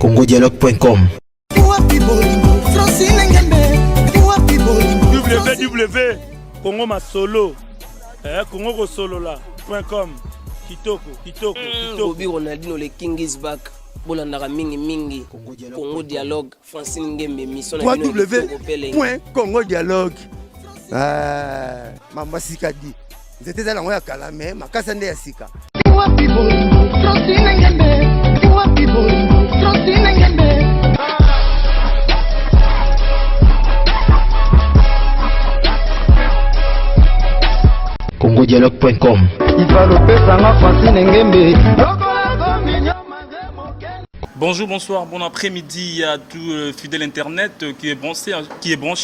congodialogue.com. www.congomasolo congosolola.com. Kitoko. Bobby Ronaldinho, le King is back. Bolandaka mingi Congo Dialogue Francine Ngembe mission www.congodialogue. Mama Sikadi c'était dans la kala mais makasa nde ya sika. congodialogue.com. Bonjour, bonsoir, bon après-midi à tout fidèle internet qui est branché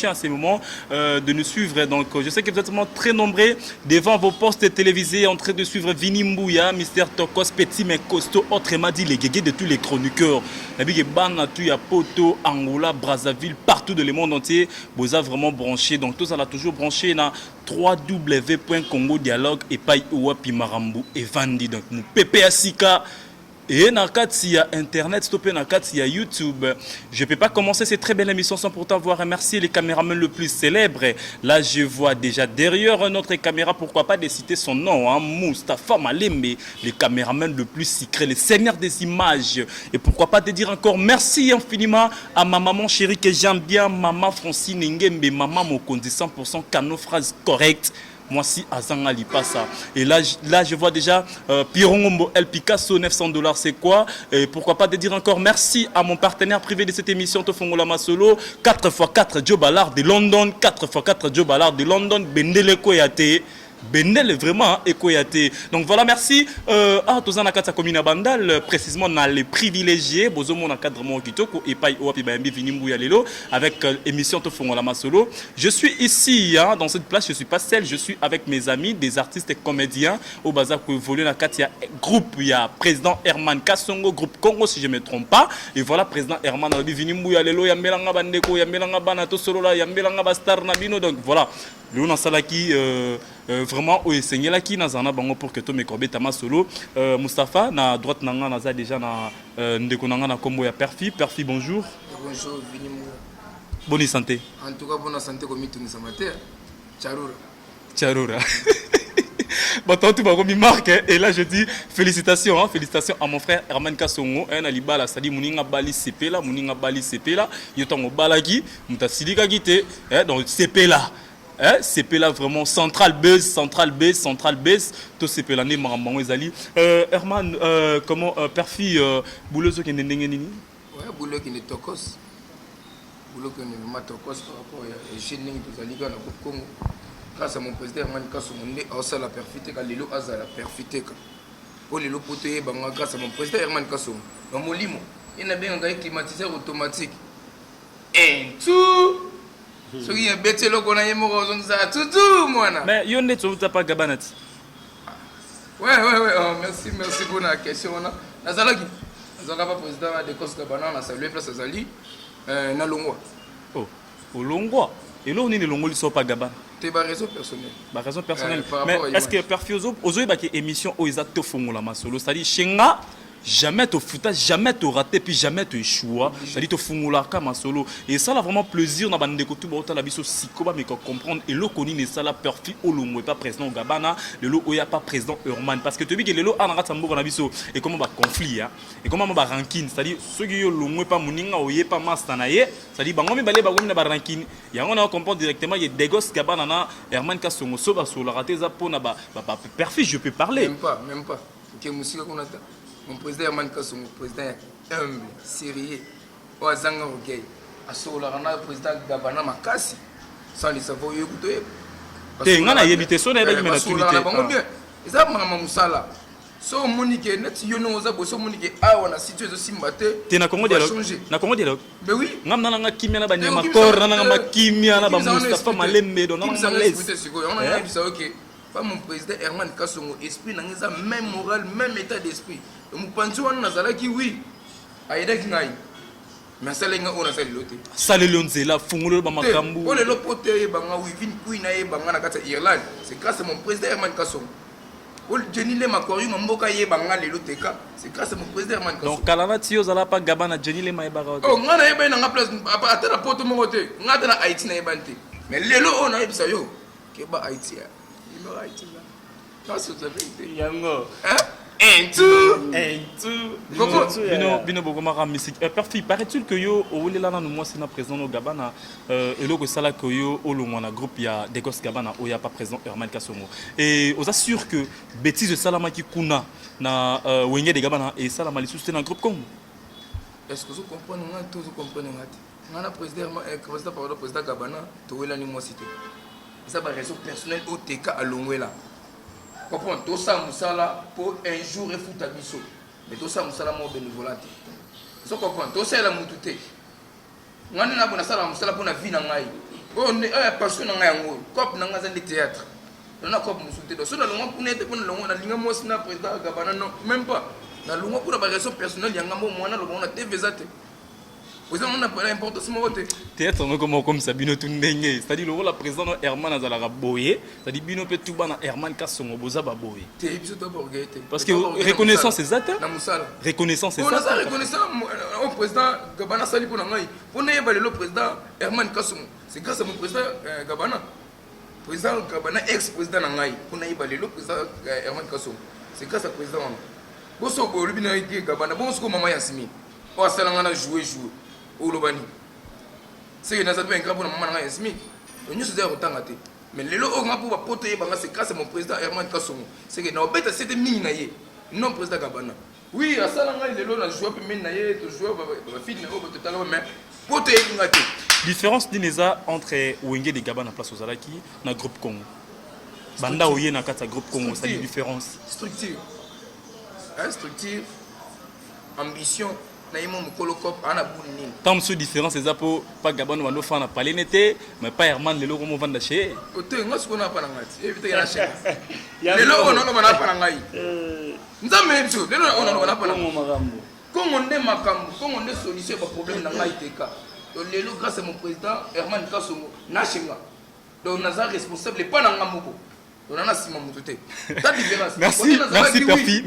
à ces moments de nous suivre. Donc, je sais que vous êtes vraiment très nombreux devant vos postes télévisés en train de suivre Vini Mbouya, Mister Tokos, Petit mais costaud, autrement dit les guégués de tous les chroniqueurs. La big ban, tu as Poto, Angola, Brazzaville, partout dans le monde entier, vous avez vraiment branché. Donc, tout ça l'a toujours branché dans www.congodialogue et Pai Ouapi Marambu et Vandi. Donc, nous PPA Sika. Et Nakati à Internet, stoppé Nakati à YouTube. Je ne peux pas commencer cette très belle émission sans pourtant avoir remercié les caméramans le plus célèbres. Là, je vois déjà derrière notre caméra, pourquoi pas de citer son nom, hein, Moustapha Malembe, les caméramans le plus secret, les seigneurs des images. Et pourquoi pas de dire encore merci infiniment à ma maman chérie que j'aime bien, maman Francine Ngembe, maman Mokondi 100% canon, phrase correcte. Moi si Azanga Lipasa. Et là je vois déjà Pirongombo El Picasso, $900, c'est quoi? Et pourquoi pas de dire encore merci à mon partenaire privé de cette émission, Tofongola Masolo, 4x4 Joe Ballard de London, 4x4 Joe Ballard de London, Bendele Koyate. Benel vraiment Ekoyate. Donc voilà, merci à tous en akata commune Bandal, précisément dans les privilégiés bozomo na cadre mo kitoko et pai oapi bayambi vinimbuya lelo avec émission Tofongola Masolo. Je suis ici hein, dans cette place, je suis pas seul, je suis avec mes amis des artistes et comédiens au bazar pour évoluer na katia groupe, il y a président Herman Kasongo groupe Congo si je me trompe pas. Et voilà président Herman na vinimbuya lelo ya melanga bandeko ya melanga bana to solola ya melanga bastar na bino. Donc voilà, le on salaki vraiment au enseigner là qui n'a en bango pour que tout mes corbet tama solo Moustapha na droite nanga naza déjà na ndeko nanga na kombo ya Perfi bonjour. Bonjour Vinimou. Bonne santé. En tout cas bonne santé comme tout nous amateur. Charura. Bon, tu m'as remis marque et là je dis félicitations à mon frère Herman Kasongo un alibala sadi muninga bali sepela yotango balagi mutasilika gite donc sepela. CP là vraiment central base tout CP là né marambango ezali Herman comment Perfi boulot qui est nini ouais boulot qui est tokos par rapport à jeune tous ali na Congo grâce à mon président Herman Kasongo né au la perfité ka lelo azala perfité ka o lelo potoye banga grâce à mon président Herman Kasongo dans molimo ina bien un climatiseur automatique et tout. Ce qui est bête, là, qu'on a eu mon tout, moi. Mais il y a une chose, tu n'as pas gabanet. Ouais. Oh, merci pour la question. Nazalaki. Nazalaki, président de Kos Gabana, on a salué place Azali. Na Longwa. Oh, au Longwa. Et là, on est les Longwa, ils ne sont pas gabana. C'est ma raison personnelle. Ma raison personnelle. Mais est-ce que Perfi Ozo, il y a une émission où ils ont tout fait la solo, c'est-à-dire, Shenga. Jamais te foutage, jamais te rater, puis jamais te échouer. C'est-à-dire te fumula comme solo. Et ça, là, vraiment plaisir dans bande de côté, la vie psycho, mais comprendre. Et le connu n'est ça, la perfide, ou le pas président Gabana, le lot où il n'y a pas président Herman. Parce que tu dis que le lot a un ratambo dans la vie. Et comment va conflit, et comment va ranking. C'est-à-dire, ceux qui ont le pas mouninga, ou y pas mastanaye, c'est-à-dire, bango mi balé, bango mi na ranking. Il y a on comprend directement, il y a des gosses Gabana, Herman Kasongo, soba sur la raté, zapona, perfide, je peux parler. Même pas. Ok, musique qu'on a. Mon président Herman Kasongo, président humble, sérieux, au Azanga Ogay, à Solarana, président Gabana Makasi, sans les savoir écouter. Tu as évité ça, tu as évité ça. Et ça, Maman Moussala, so Monique, net, you know, so Monique, ah, on a situé aussi maté. Tu as Congo dialogue. Na Congo dialogue. Mais oui. Ngam nanga kimia na banya makor, nanga kimia na ba Moustapha Malembe, don nanga laisse. On a dit ça, ok. Pas mon président Herman Kasongo, esprit dans le même moral, même état d'esprit. Mon pension nazala qui oui. Aïda Kingaï. Mais ça les on a fait l'autre. Ça les lonzela, fungulo ba makambu. On est le poté banga oui vin kuina e banga na kata Irlande. C'est grâce à mon président Herman Kasongo. Jenny Lema Kori Mamboka Yebanga Lelo Teka, c'est grâce à mon président Herman Kasongo. Donc Kalana Tio Zala pas Gabana Jenny Lema Ebara. Oh, ngana yeba na place ata na poto mo côté. Ngata na Haïti na yebante. Mais lelo on a yebisa yo. Ke ba Haïti ya. Ilo Haïti là. Ça c'est la vérité. Yango. Hein? Un tout. Bino Bogomara musique. Parfait, paraît-il que yo au là nous moi c'est na présent au Gabana et le que ça là que yo au longwana groupe il y a des gosses Gabana où il y a pas présent Herman Kasongo. Et on assure que bêtise Salama qui kuna na Wenge de Gabana et Salama les soutient dans groupe Congo. Est-ce que vous comprenez nga tous vous comprenez nga? Nga président Gabana to wela ni moi cité. Ça ba raison personnelle au TK à Longwela. Comprends, tout ça musala pour un jour et foutre à biso. Mais tout ça musala mo bénévolat. Ça comprend, tout ça la mututé. Ngani na bona sala musala pour na vie na ngai. On est passion na ngai ngo. Cop na ngai za théâtre. On a cop musuté. Donc ça na longo pour n'être pour na longo na linga mo sina président Gabana non, même pas. Na longo pour la raison personnelle yanga mo mwana lo bona TV zate. Vous avez pas l'importance de mon côté. Théâtre comme ça Bino Tundenge, c'est-à-dire le rôle la président Herman Azala Boye, c'est-à-dire Bino peut tout bana Herman Kasongo Bozaba Boye. Parce que reconnaissance c'est ça. Reconnaissance c'est ça. On a reconnaissance au président Gabana Sali pour ngai. On est évalué le président Herman Kasongo. C'est grâce à mon président Gabana. Président Gabana ex-président ngai. On a évalué le président Herman Kasongo. C'est grâce à président. Bosso Bolibina Gabana, bon ce que maman Yasmi. On a salangana jouer. Olobani. C'est que nous avons un grand pour maman Yasmi. Nous sommes en train de mais les lots ont pour porter c'est grâce à mon président Herman Kasongo. C'est que nous avons c'était mini non président Gabana. Oui, à Salanga les lots na joué pour mini naïe, de jouer fille au totalement mais porter ngati. Différence d'ineza entre Wenge de Gabana place aux Alaki na groupe Congo. Banda oye na kata groupe Congo, c'est la différence. Structure. Structure. Ambition. Tant de différence c'est ça pour pas Gabon ou faire parler n'était mais pas Herman les logos vont d'acheter. Côté moi ce qu'on a pas n'angati éviter la chaîne. Les logos on a pas n'angai. Nous avons chose les logos on a pas n'angai. Quand on est makambo, quand on est solution pour problème n'angai teka. Donc les logos grâce à mon président Herman Kasongo n'achenga. Donc nous sommes responsables pas n'angamoko. Merci, merci Perfi,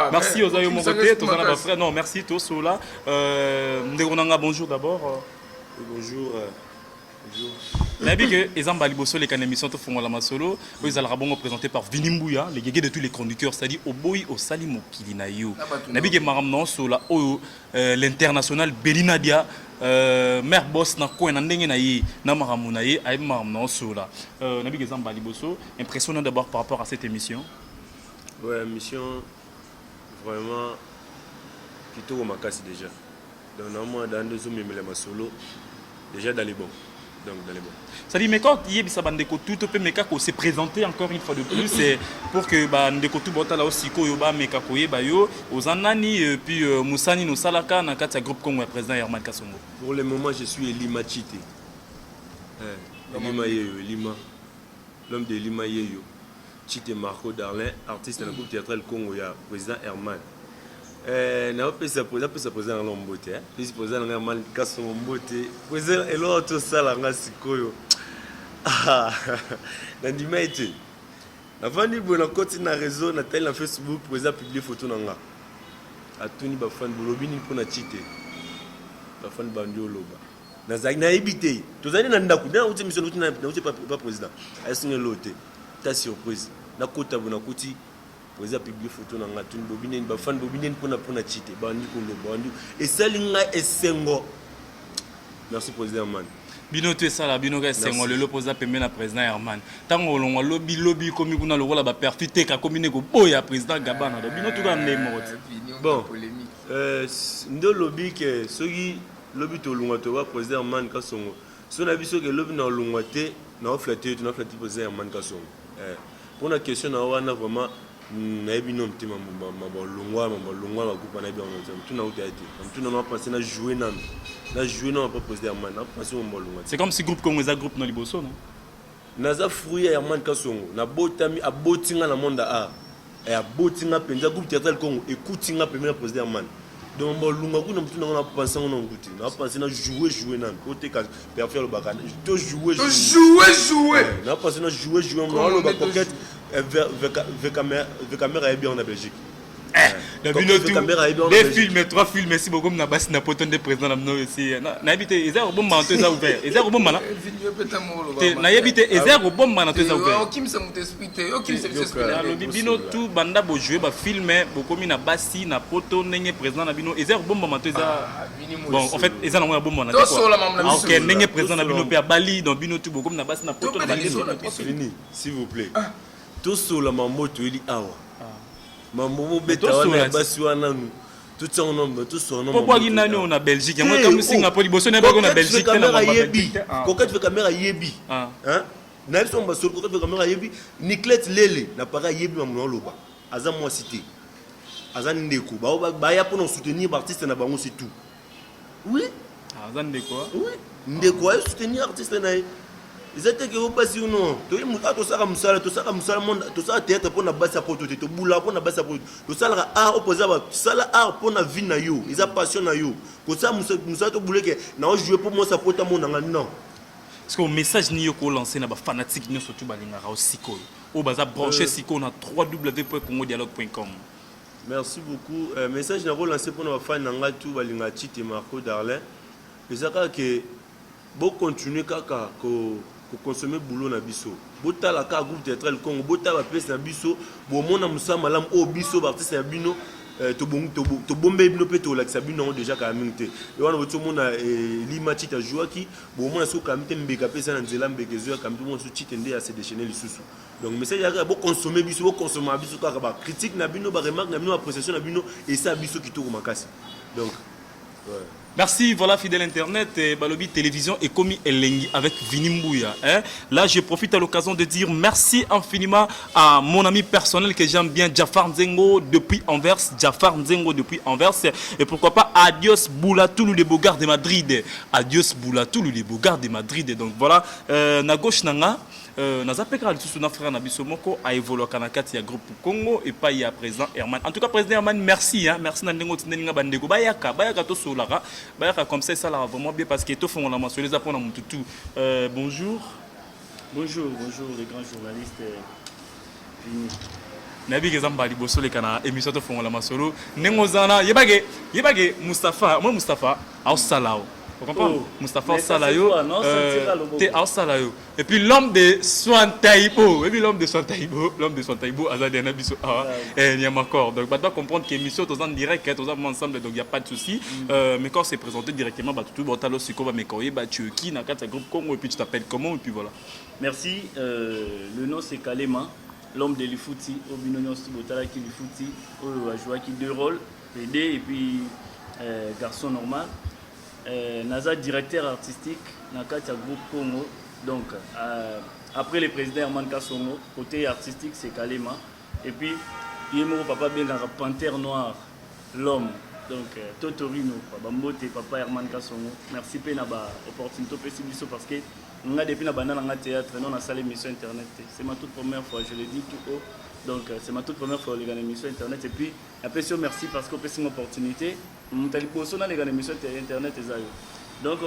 merci aux aïeux mon côté, tous en frère. Non, merci tous là. Ndegonanga bonjour d'abord. Bonjour. Nabi que Ezamba Liboso les émissions te font la masolo, ils allaient rabon présenté par Vinimbuya, les guégués de tous les chroniqueurs, c'est-à-dire Oboy au Salimo Kilinayo. Nabi que Maram non sur la l'international Belinadia. Mère boss na ko na ndenge na yi na maramu na yi ay maram na sola nabi gezamba liboso impressionnant d'abord par rapport à cette émission. Ouais, émission vraiment plutôt makasi déjà. Donc normalement dans deux hommes mais solo déjà dans les bons. Donc dans les bons. Ça dit mais quand Yebisa Bandeko tout peut mekako se présenter encore une fois de plus c'est pour que ba ndeko tout bota là aussi ko yoba mekako yeba yo ozanani puis Musani no salaka na kati ya groupe Congo président Herman Kasongo. Pour le moment je suis Lima Chité. Lima Yeyo, Lima. L'homme de Lima Yeyo. Chité Marco Darlin, artiste dans le groupe théâtral Congo ya président Herman. Na pesa président Lombote puis président Herman Kasongo Mbote président elo to sala nga sikoyo na ndima ete na vandi bona koti na réseau na tel na Facebook président publier photo nanga atuni ba fan bolobi ni pona chite ba fan bandio loba na zaki na ebité to zali na ndaku na uti mission uti na uti pas président asinga lote ta surprise na kota bona koti président publier photo nanga atuni bobine ba fan bobine pona chite bandi ko loba bandi et salinga esengo. Merci président Herman. Bino tu ça là bino ga sengo le lopoza pembe na président Herman. Tango longwa lobby comme kuna le rôle ba perfité ka combiner ko boya président Gabana. Bino tout ga ndemo. Bon. Ndo lobby que soki lobby to longwa to ba président Herman Kasongo. So na biso que lobby na longwa te na flatter président Herman Kasongo. Pour la question na wana vraiment na ebino mtima mabo longwa ba coupe na bien on tout na uta été. Tout na penser na jouer na pas président Herman na penser on longwa. C'est comme si groupe Congo za groupe na liboso non. Naza fruit Herman Kasongo na botami abotinga na monde a et abotinga penza groupe théâtral Congo écoutinga premier président Herman. Donc lunga kuna mtu na penser on nguti na penser na jouer na côté ka faire le bakana to jouer na penser na jouer on le bacoquette caméra est bien en Belgique. Des films, 3 films, merci beaucoup. Na basi na poton de président namno aussi. Na habité Ezra bon man toi ça ouvert. Ezra bon man. Na habité Ezra bon man toi ça ouvert. Okim ça m'explique. Okim c'est expliqué. Le bino tout banda bo jouer ba filmer boko mi na basi na poto nenge président na bino Ezra bon man toi ça. Bon en fait Ezra na bon man. OK, nenge président na bino pe Bali dans bino tout boko na basi na poto Bali. Fini s'il vous plaît. Tout sur la mamoto il awa. Maman beta wana basi wana nous tout ça on a tout ça on a pourquoi il n'a on a Belgique moi comme Singapour liboso na bako na Belgique caméra yebi coquette fait caméra yebi hein na ils sont basol coquette fait caméra yebi Niclette Lele na para yebi maman loba aza moi cité aza ndeko ba ya pour nous soutenir artiste na bango c'est tout oui aza ndeko oui ndeko ya soutenir artiste na ils étaient que vous passez ou non to ça monde to ça théâtre pour na base poto to bula pour na base poto to ça art opposé ba ça art pour na vie na yo ils a passion na yo ko ça musa to bouler que na jouer pour moi ça poto mon non parce que message ni yo ko lancer na ba fanatique ni surtout balingara aussi ko o baza brancher siko na www.congodialogue.com. Merci beaucoup message na relancer pour na fan nga tout balinga Tite Marco Darlin les aka que bon continuer kaka ko consommer boulot na biso botala ka groupe théâtral Congo botala pièce na biso bo mona musa malam o biso artiste ya bino to bombe bino pe to la sabino déjà ka minute et wana boto mona lima Tite Joaki bo mona so ka mite mbeka pesa na nzela mbeke zo ka mite mona so Tite nde ya se déchaîner lisusu donc message ya bo consommer biso kaka ba critique na bino ba remarque na bino appréciation na bino et ça biso kitoko makasi donc ouais. Merci, voilà fidèle internet, Balobi télévision et Komi Elengi avec Vinimbuya. Là, je profite à l'occasion de dire merci infiniment à mon ami personnel que j'aime bien, Jafar Nzengo depuis Anvers. Et pourquoi pas, adios Boulatoulou les beaux gars de Madrid. Adios Boulatoulou les beaux gars de Madrid. Donc voilà, na gauche nanga. Nazapeka lisusu na frère na biso moko a évolué kanakati ya groupe Congo et pas il y a présent Herman. En tout cas président Herman merci hein, merci na ndengo tindelinga bandeko bayaka to solara bayaka comme ça ça là vraiment bien parce que to font la mention les apprendre na mututu. Bonjour les grands journalistes. Nabi kezamba liboso le kana émission to font la masolo ndengo zana yebage Mustafa au salao. Vous comprenez? Mustafa Salayo, et puis l'homme de Sointaïbo, Azadena Bisso, il y a encore. Donc, on doit comprendre que l'émission est en direct, on est ensemble, donc il n'y a pas de souci. Mais quand c'est présenté directement, tout le monde va m'écoyer, tu es qui, dans le groupe Congo, et puis tu t'appelles comment, et puis voilà. Merci. Le nom c'est Kalema, l'homme de l'Ifouti, au Binonio Stibotala qui l'Ifouti, au joueur qui deux rôles, PD et puis garçon normal. Naza directeur artistique dans le groupe Congo. Donc, après le président Herman Kassongo, côté artistique, c'est Kalema. Et puis, il y a mon papa bien dans Panthère Noire, l'homme. Donc, Totorino, Bambote, papa Herman Kassongo. Merci pour l'opportunité parce que nous avons depuis la banane en théâtre, nous avons salle émission internet. C'est ma toute première fois, je le dis tout haut. Donc, c'est ma toute première fois les émission internet. Et puis, après, merci parce qu'on peut une opportunité. Les émissions internet. Donc,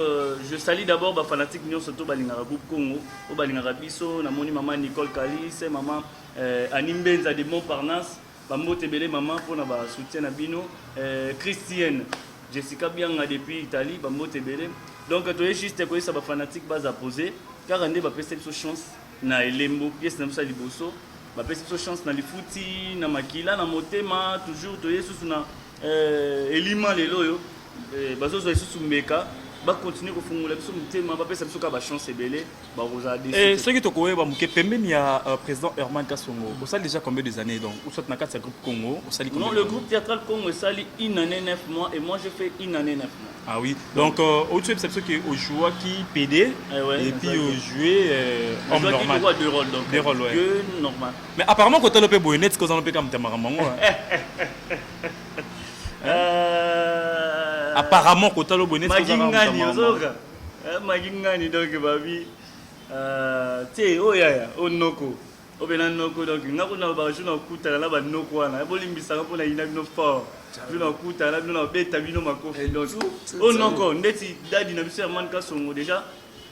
je salue d'abord les fanatiques de surtout le groupe Congo, le Bisso, maman Nicole Kalis, maman Anim Benza de Montparnasse, maman Tebele, maman pour le soutien à Bino, Christiane, Jessica Bianga depuis Italie, maman Tebele. Donc, tu es juste que ça va fanatique base à poser, car on a une chance na Elembo, pièce na Moussa Liboso, on a une chance na Lifuti, na Makila, na Motema, toujours tu es sous na Elima Leloyo, bazo zo sous Meka. Va continuer à faire des choses, va passer à chance belé, va rosa et ce qui te connaît va muke pembe ni a président Herman Kassongo. Vous savez déjà combien de années donc ou soit na quatre groupe Congo, vous savez non le groupe théâtral Congo sali une année 9 mois et moi je fais une année 9 mois. Ah oui. Donc au tu c'est qui au joueur qui PD et puis au jouer homme normal. Deux rôles donc. Deux rôles ouais. Normal. Mais apparemment quand tu as le boynet que ça on peut comme Tamaramango. Apparemment, quand tu as le bonnet, c'est Magingani, donc, babi. Té, oh, ya, oh, noko. Oh, ben, noko, donc, n'a pas de journal coûte à la bas noko, on a bolimi, ça pour la inabino fort. Journal coûte à la bête, à bino, ma coffre. Oh, noko, n'était daddy, n'a pas man déjà.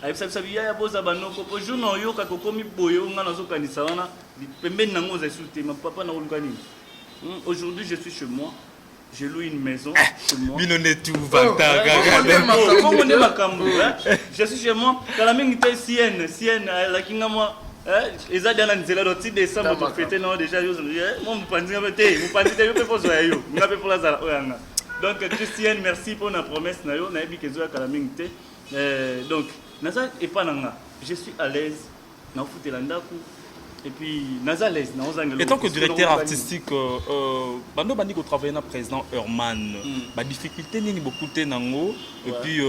Aïe, ça, il y a beau, ça, noko, pour journal, yo, kako, komi, boyo, on a zo kanisana, Pemben nango za souté, ma papa na olukani. Aujourd'hui, je suis chez moi. J'ai loué une maison chez moi. Binonetu Vanta. Je suis chez moi. Kalaming était Sienne, la Kingama. Ils ont dit à la date décembre pour fêter non déjà. Moi, vous pensez que vous avez donc, Christiane, merci pour la promesse. Donc, je suis à l'aise. Et puis, et tant que directeur artistique, Bando Bandi ko travaille na président Herman, ba difficulté ni beaucoup te nango et puis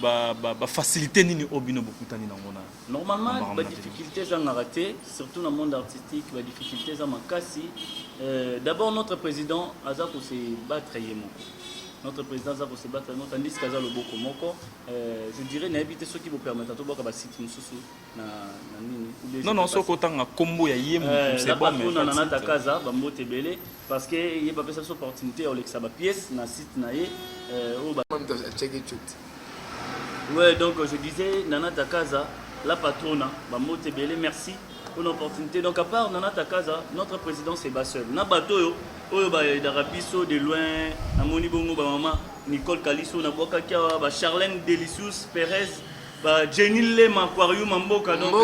ba facilité ni obino beaucoup tani nango na. Normalement, ba difficulté ça n'a raté, surtout dans le monde artistique, ba difficulté ça m'a cassé. D'abord notre président Azako se battre yemo. Notre président Azako se battre yemo tandis qu'Aza le boko moko, je dirais n'habiter ceux qui vous permettent to boka ba site mususu na nini. Non, ce côté un combo ya yem, c'est bon mais on a ta casa, bambo tebele parce que il y a pas cette opportunité au lexa ba pièce na site na ye ouais, donc je disais Nana Takaza, la patrona, bambo tebele, merci pour l'opportunité. Donc à part Nana Takaza, notre président c'est Bassel. Na bateau oyo ba d'Arabiso de loin, na moni bongo ba maman Nicole Calisso na boka kia ba Charlène Delicious Perez. Jenny Lema aquarium mboka donc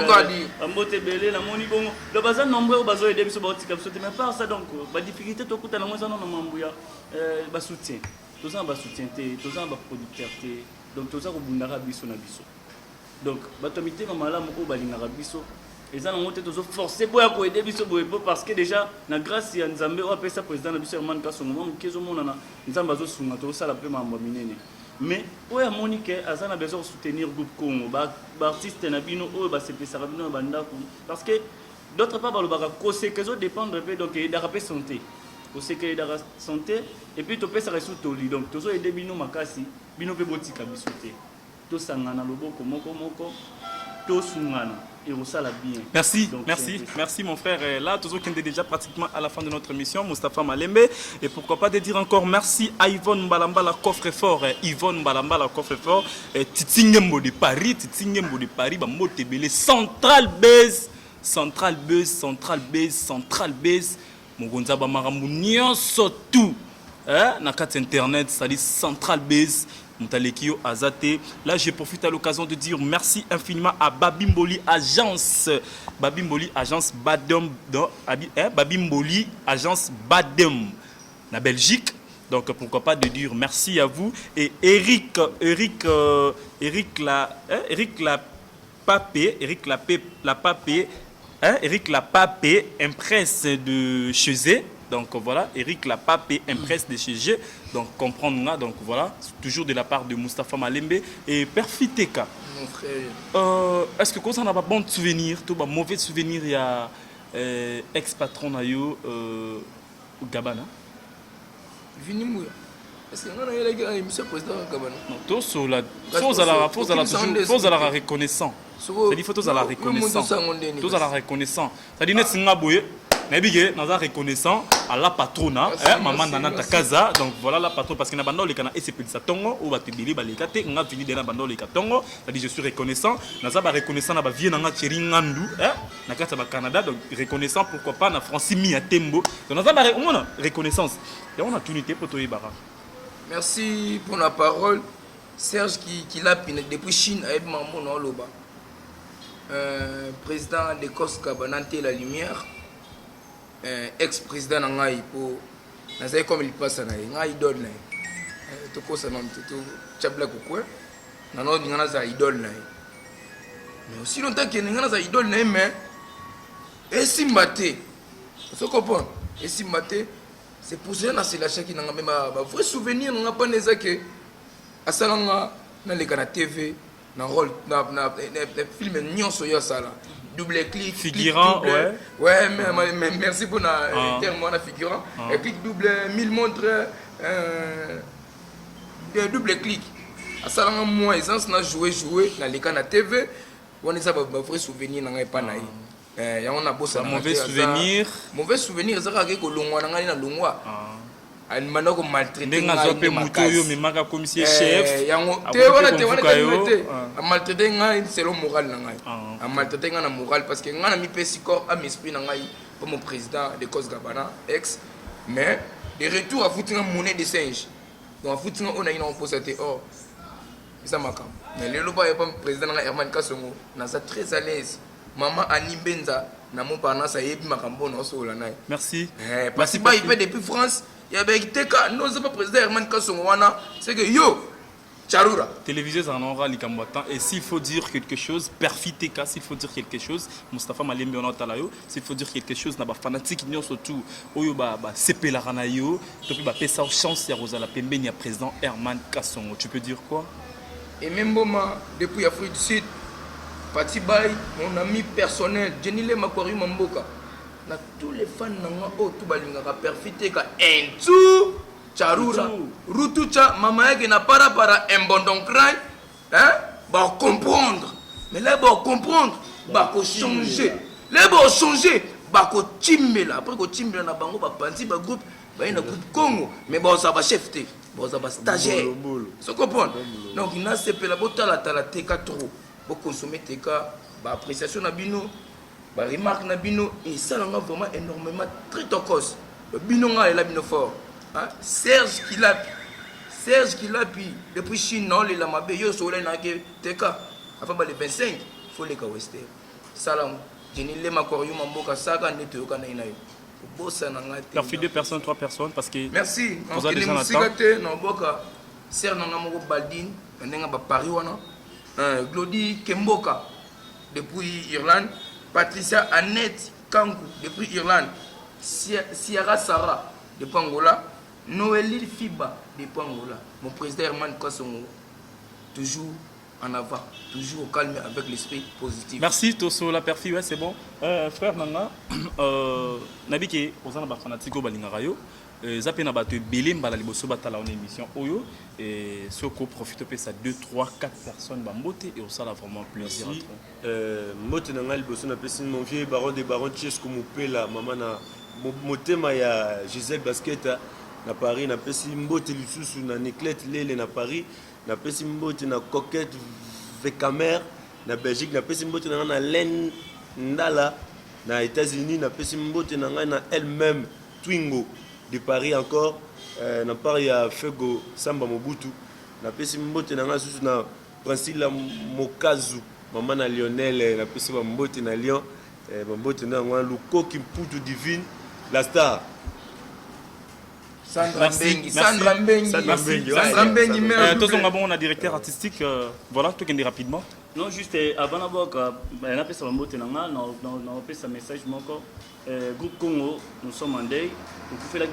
mbote belé la moni bongo le bazar nombreux bazo aider biso batika biso mais par ça donc ba difficulté to kuta na mwanza na mambuya ba soutien toza ba soutien te toza ba producteur te donc toza ko bundaka biso na biso donc batomité mamala moko balingaka biso eza na moté tozo forcer boya ko aider biso boye parce que déjà na grâce ya Nzambe o apesa président na biso Herman Kasongo mkezo mona na Nzambe azo sunga to sala pe mambo minene. Mais oya Monique azana besoin de soutenir groupe Congo ba artiste na bino oyo ba sepesa bino banda parce que d'autre part le baka kose que zo dépendre peu donc il dara santé kose que dara santé et puis to pesa resu toli donc to zo aider bino makasi bino pe botika bisote to sangana loboko moko to sungana. Bien. Merci, donc, merci mon frère. Et là, tous qui est déjà pratiquement à la fin de notre émission, Moustapha Malembe. Et pourquoi pas de dire encore merci à Yvonne Balamba, la coffre-fort. Yvonne Balamba, la coffre-fort. Titingembo de Paris, Motebele, Central Base. Mogonza Bamaramou, Nyonso tout. Na carte internet, ça dit Central Base. Moutalekio Azate. Là, je profite à l'occasion de dire merci infiniment à Babimboli Agence. Babimboli Agence Badem. Babimboli Agence Badem. La Belgique. Donc, pourquoi pas de dire merci à vous. Et Eric Lapapé, impresse de Chezé. Donc voilà, Eric Lapapé, impresse de chez donc comprendre, donc voilà, toujours de la part de Moustapha Malembe et Perfiteka. Mon frère. Est-ce que quand on n'a pas bon souvenir, tout bas mauvais souvenir, il y a ex-patron Nayo Gabana. Vini Mouya. Est-ce que on a eu monsieur président Gabana? Non, tout sur la faut à la reconnaissant. C'est-à-dire faut à la reconnaissant. Tous à la reconnaissant. C'est-à-dire net singaboye. Nabigé, nous avons reconnaissant à la patrona, maman Nana Takaza. Donc voilà la patronne parce que nous avons les canaux et c'est petit satongo ou batibili balikate. On a fini de n'abandon les katongo. C'est-à-dire je suis reconnaissant. Nous avons reconnaissant na ba vie nanga cheringandu, na kata ba Canada. Donc reconnaissant pourquoi pas na Francis Miatembo. Donc nous avons reconnaissance. Et on a tout unité pour toi Ibarra. Merci pour la parole. Serge qui l'a piné depuis Chine avec maman non loba. Président de Koska Banante la lumière. Ex-président Nangaï pour Nazay comme il passe à Nangaï idole Nangaï. Tout quoi ça non tout chabla quoi. Nanon n'ingana za idole Nangaï. Mais aussi longtemps que n'ingana za idole Nangaï mais et si maté. Tu comprends? Et si maté c'est pour ça que c'est la chaque qui n'a même un vrai souvenir n'a pas néza que à salanga na les canaux TV na rôle na film nyonso ya sala. Double clic figurant double, ouais mais merci pour la terme on a figurant et puis double 1000 montres double clic à ça là moi essence na jouer dans les canaux TV on est ça vrai souvenir na pas naï et on a bossé mauvais souvenir ça ka ko longwa na longwa an manoko maltraité nga pe mutoyo me maka commissaire chef yango te wana maltraité nga selon moral na ngai a maltraité nga na moral parce que nga na mi pesi corps à esprit na ngai pas mon président de Cos Gabana, ex, mais de retour à foutre une monnaie de singe. Donc à foutre on a une opposité. Oh, ça m'a calme. Mais le loba est pas président Herman Kassongo, n'a très à l'aise. Maman Annie Benza, n'a mon parent ça y ma cambo non so la naï. Merci. Parce que il fait depuis France, il y avait Teka, non c'est pas président Herman Kassongo wana, c'est que yo Charura. Télévisé en aura les combattants. Et s'il faut dire quelque chose, Perfiteka, s'il faut dire quelque chose, Mustafa Malembe on a yo, s'il faut dire quelque chose, n'a pas fanatique ni surtout oyo ba CP la ranayo, depuis ba pesa chance ya Rosa la Pembe ni à président Herman Kassongo. Tu peux dire quoi? Et même moment depuis Afrique du Sud, Pati Bay, mon ami personnel, Jenny Le Makwari Mamboka, na tous les fans nanga o tout balingaka Perfiteka en tout Charura, Rutucha, maman qui n'a pas para un bon don cry, hein? Bah comprendre. Mais là, bah comprendre, bah changer. Là, bah changer, bah timela. Après que timela na bango, bah panti, bah groupe, bah une groupe Congo. Mais bah ça va chefter, bah ça va stagiaire. Tu comprends? Donc il n'a pas la botte la teka trop. Bah consommer teka, bah appréciation na bino, bah remarque na bino, et ça l'a vraiment énormément très tocos. Bino nga est là bino fort. Serge Kilapi, depuis Chine, non, les Lamabé, yo, Soleil, Nagé, Teka, enfin, les 25, il faut les Kawester. Salam, Jenny Le Makwari Mamboka, Saga, Neto, Kanaïnaï. Perfide 2 personnes, 3 personnes, parce que. Merci. Vous avez déjà un temps. Serge Nangamoko Baldin, Nenga Paris, Glody Kemboka, depuis Irlande. Patricia Annette Kankou, depuis Irlande. Sierra Sarah, depuis Angola. Noélie Fiba, depuis Angola. Mon président Herman Kassongo, toujours en avant, toujours au calme avec l'esprit positif. Merci Tosso la perfi, ouais c'est bon. Frère Nanga, Nabiki, aux ans de fanatico balingarayo, Zapena batu belé mbala liboso batala en émission Oyo et Soko profite de ça 2, 3, 4 personnes bambote et on ça a vraiment plaisir. Mote Nanga liboso na pesi mon vieux baron des barons Chesco Mopela, maman na motema ya Gisèle Basket na Paris na pesi mbote lisusu na Niclette Lele na Paris na pesi mbote na Coquette Vecamer na Belgique na pesi mbote na Len Ndala na États-Unis na pesi mbote na elle-même Twingo de Paris encore na Paris ya Fego Samba Mobutu na pesi mbote na susu na Francila Mokazu maman na Lionel na pesi mbote na Lyon mbote na Luko Kimputu Divine la star. Sandra Mbengi, on a directeur artistique, voilà, tout est rapidement. Non, juste avant d'avoir un appel sur le mot, on a fait ce message. Groupe Congo, nous sommes en deuil. Donc, vous faites la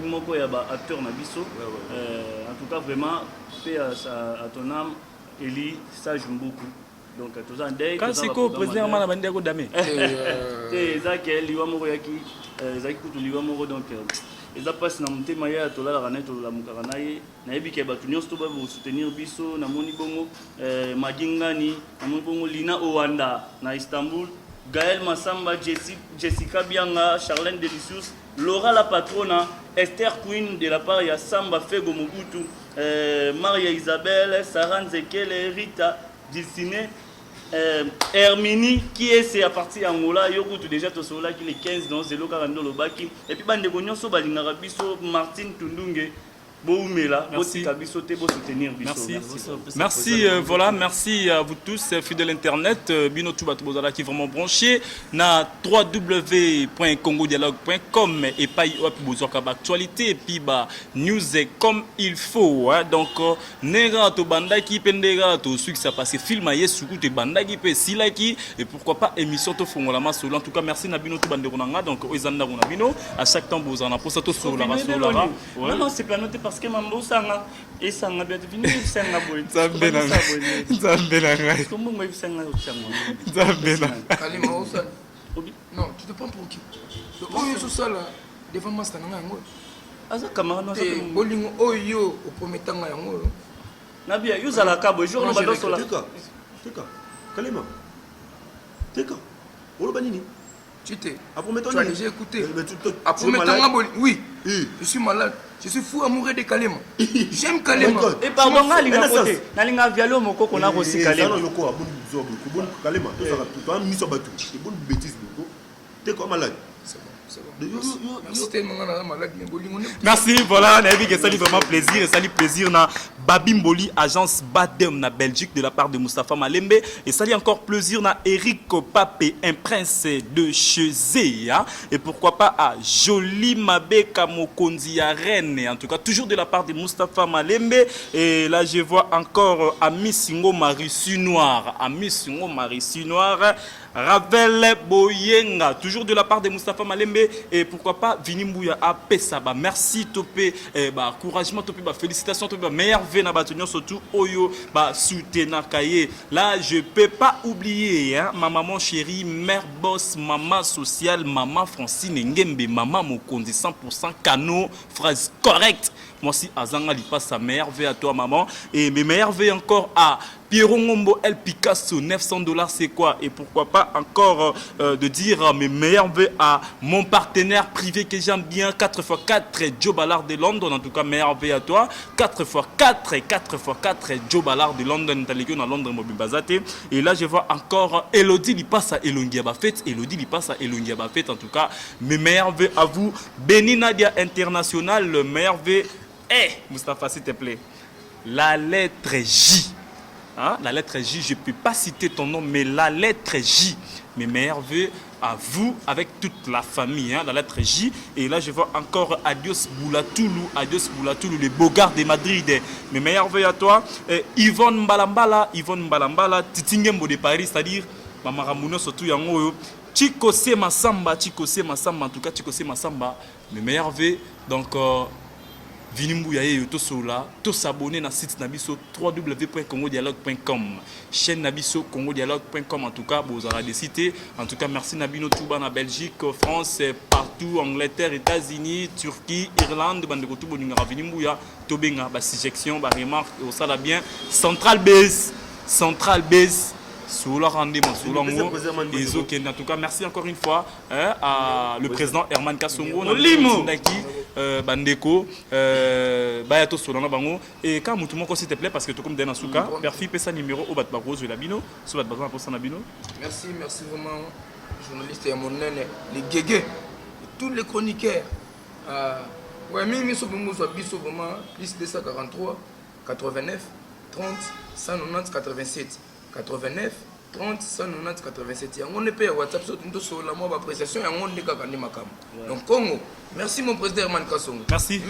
acteur Nabiso. En tout cas, vraiment, fait à ton âme, Eli, ça joue beaucoup. Donc, tout en deuil. Quand c'est quoi, président Manabandi a godamé? C'est Zaki, Liwa Moroyaki, Zaki Koutou Liwa Moro. Donc, et ça passe dans mon thème à tola la ranette la mukaranaye na yebi ke batu nyonso ba vous soutenir biso na moni bongo magingani na moni bongo Lina Owanda na Istanbul, Gaël Massamba, Jessica Bianga, Charlène Delicious, Laura la patrona, Esther Queen de la part ya Samba Fego Mobutu, Maria Isabelle, Sarah Nzekele, Rita Diciné, Hermini qui est c'est à partir Angola yokutu déjà to sola qui les 15 dans zelo karando lobaki et puis bande gonyo so balingara biso Martine Tundunge Boumela merci biso te bo soutenir biso merci voilà merci à vous tous fidèles internet bino tout bato bozala qui vraiment branché na www.congodialogue.com et pas op bozoka actualité et puis ba news comme il faut hein? Donc nega to bandaki pendega to succès ça passe film à yesuku te bandaki pe silaki et pourquoi pas émission to fongola masolo en tout cas merci na bino tout bande konanga donc oizanda na bino à chaque temps bozana pour ça to sola rasola non c'est planoté parce que mambo sanga et sanga bien fini sanga boy zambena comment moi sanga zambena Kalima Osan non tu te prends pour qui oyo so sala devant master nanga ngo aza camarade no et bolingo oyo au premier temps yango na bien yuza la cabo jour no bado sola Teka Kalima Teka olo banini tu as déjà écouté. Oui, je suis malade. Je suis fou amoureux de Kalema. J'aime Kalema. Et pardon, Nalinga côté. Nalinga vialo moko qu'on a aussi Kalema. Kalema, tu as mis sur bateau. C'est bonne bêtise. Tu es comme malade. C'est bon. Merci tellement, malade, mais merci, voilà, on a vu que ça lui vraiment plaisir, et ça lui plaisir na Babimboli, agence Badem na Belgique de la part de Moustapha Malembe, et ça lui encore plaisir na Eric Papé, un prince de Chezé, hein? Et pourquoi pas à Joli Mabe Kamokonzi à Rennes, en tout cas toujours de la part de Moustapha Malembe, et là je vois encore Ami Singo Marissu Noir, Ami Singo Marissu Noir, Ravel Boyenga, toujours de la part de Moustapha Malembe, et pourquoi pas Vini Mbouya à Pesaba. Merci Topé, encouragement Topé, félicitations Topé, meilleur vena batonio surtout Oyo, soutenir Kaye. Là je peux pas oublier hein, ma maman chérie, mère boss, maman sociale, maman Francine Ngembe, maman Mokondi 100% cano, phrase correcte. Moi si Azanga li passe sa meilleure vie à toi maman, et mes meilleures vies encore à Pierrot Ngombo El Picasso, $900 c'est quoi? Et pourquoi pas encore de dire mes meilleurs vœux à mon partenaire privé que j'aime bien, 4x4 Joe Ballard de London, en tout cas meilleurs vœux à toi, 4x4 Joe Ballard de London, à Londres Mobibazate. Et là je vois encore Elodie li passe à Elongia Bafet, Elodie li passe à Elongia Bafet, en tout cas mes meilleurs vœux à vous. Beni Nadia International, le meilleur vœu. Moustapha s'il te plaît, la lettre J. Hein? La lettre J, je ne peux pas citer ton nom, mais la lettre J. Mes meilleurs vœux à vous, avec toute la famille, hein? La lettre J. Et là, je vois encore Adios Boulatoulou, les Bogards de Madrid. Mes meilleurs vœux à toi. Yvonne Mbalambala, Titingembo de Paris, c'est-à-dire Mama Ramouno, surtout Yango. Chico Se Massamba, en tout cas, Chico Se Massamba. Mes meilleurs vœux. Donc, Vinimbuya et Tosola, tous s'abonner à site nabiso www.congodialogue.com, chaîne nabiso congodialogue.com. En tout cas, vous aurez des cités. En tout cas, merci Nabino Touba na Belgique, France, partout, Angleterre, États-Unis, Turquie, Irlande, Bandeko Touba Ningara Vinimbuya, Tobenga, Bassijection, Remarque, au sala bien, Central Base. Sous le rendez-vous, sous l'angle, en tout cas, merci encore une fois hein, à le président Herman Kassongo, Bandeko, Bayato Solana Bango, et quand tout le monde s'il te plaît, parce que tout comme Dena Souka, Perfi Pessa numéro au Batbarose de Labino, sur Batbarose pour Sanabino. Merci vraiment, journaliste et à mon naine, les guégués, tous les chroniqueurs. Ouais, mais sur vraiment, plus 243, 89, 30, 190, 87. 89 30 190 87. On ne peut pas WhatsApp sur la mauvaise appréciation et on ne peut pas makam. Donc Congo, merci mon président Herman Kassongo. Merci.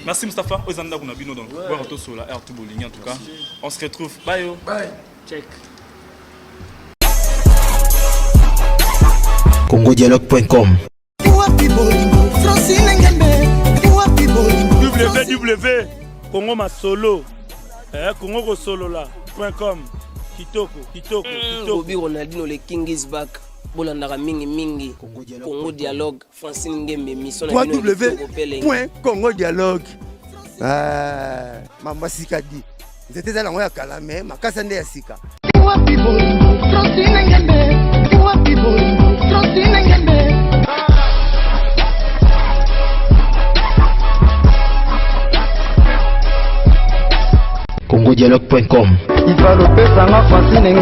Merci Moustapha. Ozanda Kunabino donc. Voir auto sur la R tout bowling en tout cas. On se retrouve. Bye. Bye. Check. congodialogue.com www.congomasolo congosolola.com. Kitoko. Bobby Ronaldinho, le King is back. Bolandara mingi. Congo Dialogue. Francine Ngembe, mission. www.congodialogue. Mamba Sikadi. C'était ça la moya kalame. Makasa nde ya sika. congodialogue.com Il va le faire, ça m'a fasciné,